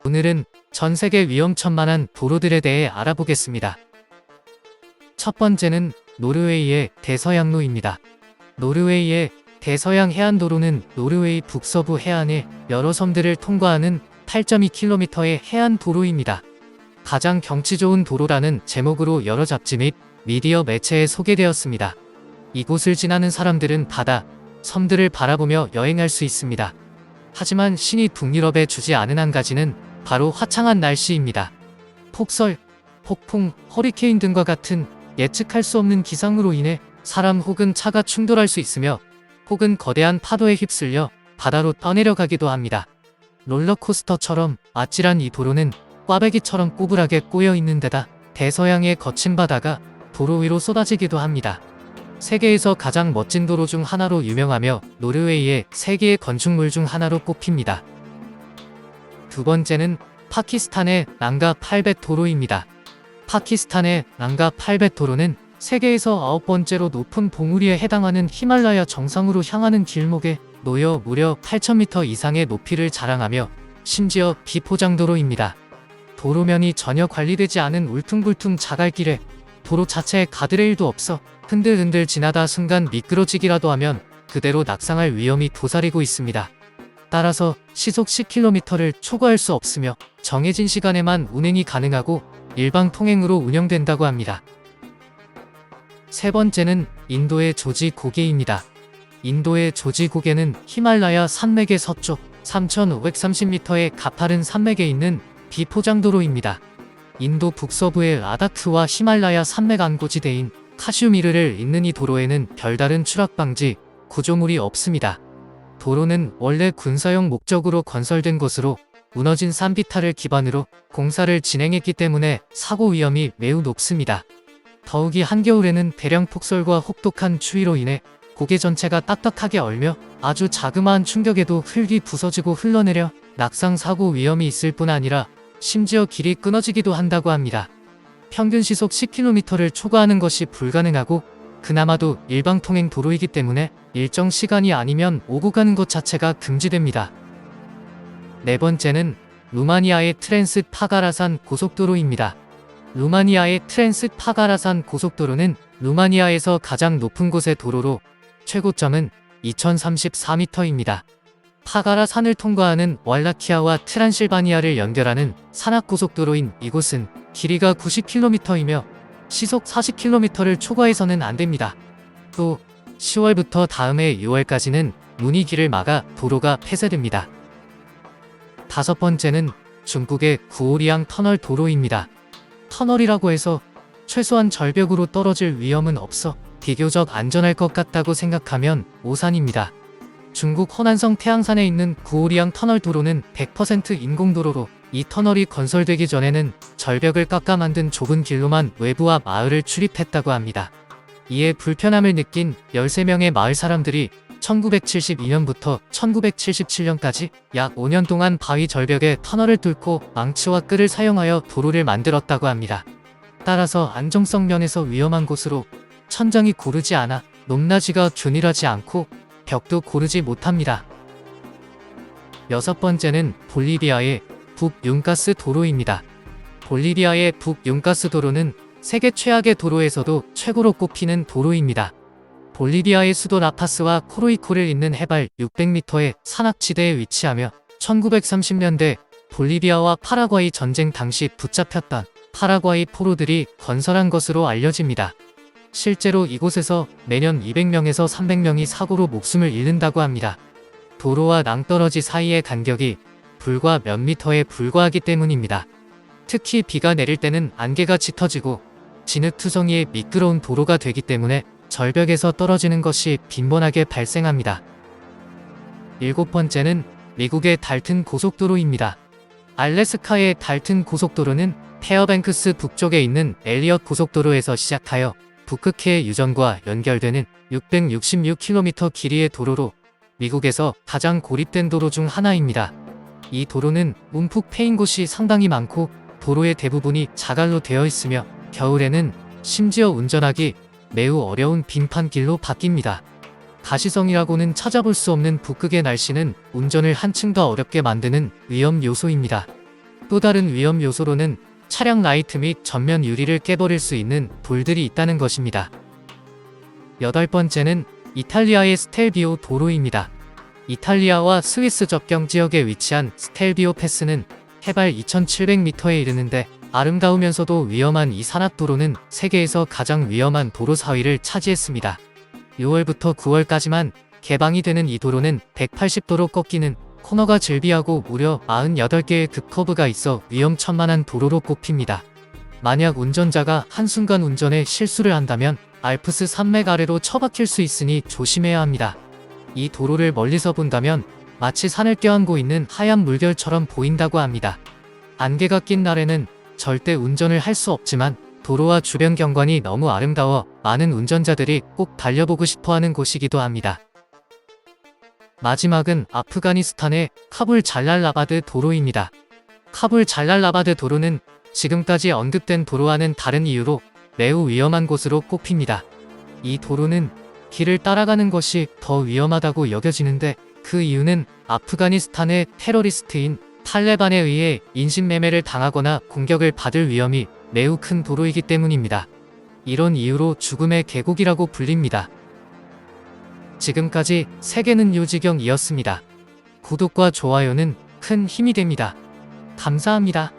오늘은 전 세계 위험천만한 도로들에 대해 알아보겠습니다. 첫 번째는 노르웨이의 대서양로입니다. 노르웨이의 대서양 해안도로는 노르웨이 북서부 해안의 여러 섬들을 통과하는 8.2km의 해안도로입니다. 가장 경치 좋은 도로라는 제목으로 여러 잡지 및 미디어 매체에 소개되었습니다. 이곳을 지나는 사람들은 바다, 섬들을 바라보며 여행할 수 있습니다. 하지만 신이 북유럽에 주지 않은 한 가지는 바로 화창한 날씨입니다. 폭설, 폭풍, 허리케인 등과 같은 예측할 수 없는 기상으로 인해 사람 혹은 차가 충돌할 수 있으며 혹은 거대한 파도에 휩쓸려 바다로 떠내려가기도 합니다. 롤러코스터처럼 아찔한 이 도로는 꽈배기처럼 꼬불하게 꼬여 있는 데다 대서양의 거친 바다가 도로 위로 쏟아지기도 합니다. 세계에서 가장 멋진 도로 중 하나로 유명하며 노르웨이의 세계의 건축물 중 하나로 꼽힙니다. 두 번째는 파키스탄의 낭가 팔벳 도로입니다. 파키스탄의 낭가 팔벳 도로는 세계에서 9번째로 높은 봉우리에 해당하는 히말라야 정상으로 향하는 길목에 놓여 무려 8,000m 이상의 높이를 자랑하며 심지어 비포장도로입니다. 도로면이 전혀 관리되지 않은 울퉁불퉁 자갈길에 도로 자체에 가드레일도 없어 흔들흔들 지나다 순간 미끄러지기라도 하면 그대로 낙상할 위험이 도사리고 있습니다. 따라서 시속 10km를 초과할 수 없으며 정해진 시간에만 운행이 가능하고 일방 통행으로 운영된다고 합니다. 세 번째는 인도의 조지 고개입니다. 인도의 조지 고개는 히말라야 산맥의 서쪽 3,530m의 가파른 산맥에 있는 비포장도로입니다. 인도 북서부의 라다크와 히말라야 산맥 안고지대인 카슈미르를 잇는 이 도로에는 별다른 추락방지, 구조물이 없습니다. 도로는 원래 군사용 목적으로 건설된 것으로 무너진 산비탈을 기반으로 공사를 진행했기 때문에 사고 위험이 매우 높습니다. 더욱이 한겨울에는 대량 폭설과 혹독한 추위로 인해 고개 전체가 딱딱하게 얼며 아주 자그마한 충격에도 흙이 부서지고 흘러내려 낙상 사고 위험이 있을 뿐 아니라 심지어 길이 끊어지기도 한다고 합니다. 평균 시속 10km를 초과하는 것이 불가능하고 그나마도 일방통행 도로이기 때문에 일정 시간이 아니면 오고 가는 것 자체가 금지됩니다. 네 번째는 루마니아의 트랜스 파가라산 고속도로입니다. 루마니아의 트랜스 파가라산 고속도로는 루마니아에서 가장 높은 곳의 도로로 최고점은 2034m입니다. 파가라 산을 통과하는 왈라키아와 트란실바니아를 연결하는 산악고속도로인 이곳은 길이가 90km이며 시속 40km를 초과해서는 안됩니다. 또 10월부터 다음해 6월까지는 눈이 길을 막아 도로가 폐쇄됩니다. 다섯 번째는 중국의 구오리앙 터널 도로입니다. 터널이라고 해서 최소한 절벽으로 떨어질 위험은 없어 비교적 안전할 것 같다고 생각하면 오산입니다. 중국 허난성 태양산에 있는 구오리앙 터널 도로는 100% 인공도로로 이 터널이 건설되기 전에는 절벽을 깎아 만든 좁은 길로만 외부와 마을을 출입했다고 합니다. 이에 불편함을 느낀 13명의 마을 사람들이 1972년부터 1977년까지 약 5년 동안 바위 절벽에 터널을 뚫고 망치와 끌을 사용하여 도로를 만들었다고 합니다. 따라서 안정성 면에서 위험한 곳으로 천장이 고르지 않아 높낮이가 균일하지 않고 벽도 고르지 못합니다. 여섯 번째는 볼리비아의 북융가스 도로입니다. 볼리비아의 북융가스 도로는 세계 최악의 도로에서도 최고로 꼽히는 도로입니다. 볼리비아의 수도 라파스와 코로이코를 잇는 해발 600m의 산악지대에 위치하며 1930년대 볼리비아와 파라과이 전쟁 당시 붙잡혔던 파라과이 포로들이 건설한 것으로 알려집니다. 실제로 이곳에서 매년 200명에서 300명이 사고로 목숨을 잃는다고 합니다. 도로와 낭떠러지 사이의 간격이 불과 몇 미터에 불과하기 때문입니다. 특히 비가 내릴 때는 안개가 짙어지고 진흙투성이의 미끄러운 도로가 되기 때문에 절벽에서 떨어지는 것이 빈번하게 발생합니다. 일곱 번째는 미국의 달튼 고속도로입니다. 알래스카의 달튼 고속도로는 페어뱅크스 북쪽에 있는 엘리엇 고속도로에서 시작하여 북극해 유전과 연결되는 666km 길이의 도로로 미국에서 가장 고립된 도로 중 하나입니다. 이 도로는 움푹 패인 곳이 상당히 많고 도로의 대부분이 자갈로 되어 있으며 겨울에는 심지어 운전하기 매우 어려운 빙판길로 바뀝니다. 가시성이라고는 찾아볼 수 없는 북극의 날씨는 운전을 한층 더 어렵게 만드는 위험 요소입니다. 또 다른 위험 요소로는 차량 라이트 및 전면 유리를 깨버릴 수 있는 돌들이 있다는 것입니다. 8번째는 이탈리아의 스텔비오 도로입니다. 이탈리아와 스위스 접경 지역에 위치한 스텔비오 패스는 해발 2,700m에 이르는데 아름다우면서도 위험한 이 산악도로는 세계에서 가장 위험한 도로 4위를 차지했습니다. 6월부터 9월까지만 개방이 되는 이 도로는 180도로 꺾이는 코너가 즐비하고 무려 48개의 급커브가 있어 위험천만한 도로로 꼽힙니다. 만약 운전자가 한순간 운전에 실수를 한다면 알프스 산맥 아래로 처박힐 수 있으니 조심해야 합니다. 이 도로를 멀리서 본다면 마치 산을 껴안고 있는 하얀 물결처럼 보인다고 합니다. 안개가 낀 날에는 절대 운전을 할 수 없지만 도로와 주변 경관이 너무 아름다워 많은 운전자들이 꼭 달려보고 싶어하는 곳이기도 합니다. 마지막은 아프가니스탄의 카불 잘랄라바드 도로입니다. 카불 잘랄라바드 도로는 지금까지 언급된 도로와는 다른 이유로 매우 위험한 곳으로 꼽힙니다. 이 도로는 길을 따라가는 것이 더 위험하다고 여겨지는데 그 이유는 아프가니스탄의 테러리스트인 탈레반에 의해 인신매매를 당하거나 공격을 받을 위험이 매우 큰 도로이기 때문입니다. 이런 이유로 죽음의 계곡이라고 불립니다. 지금까지 세계는 요지경이었습니다. 구독과 좋아요는 큰 힘이 됩니다. 감사합니다.